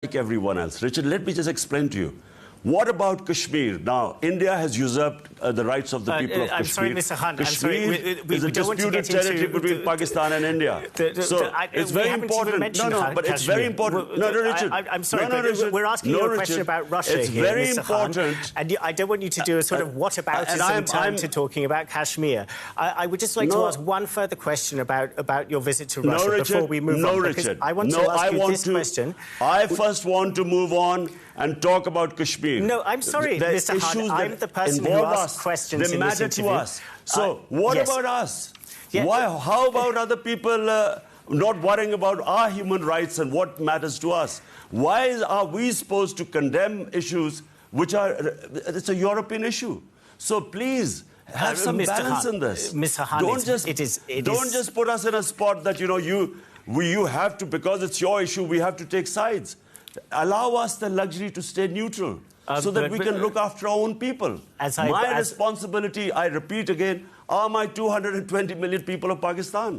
like everyone else. Richard, let me just explain to you. What about Kashmir? Now, India has usurped the rights of the people of Kashmir. I'm sorry, Mr. Hunt. Kashmir is a disputed territory between Pakistan and India. So it's very important. No, but it's very important. No, Richard. I'm sorry, but we're asking you a question about Russia here, Mr. Hunt. It's very important. And I don't want you to do a sort of whataboutism turn to talking about Kashmir. I would just like to ask one further question about your visit to Russia before we move on. No, Richard. I want to ask you this question. I first want to move on and talk about Kashmir. No, I'm sorry, Mr. Hunt. I'm the person who asks questions in this interview. They matter to us. So what about us? How about other people not worrying about our human rights and what matters to us? Why are we supposed to condemn issues which are... It's a European issue. So please... have some balance in this. Mr. Hunt, don't just put us in a spot that, you have to, because it's your issue, we have to take sides. Allow us the luxury to stay neutral so that we can look after our own people. My responsibility, I repeat again, are my 220 million people of Pakistan.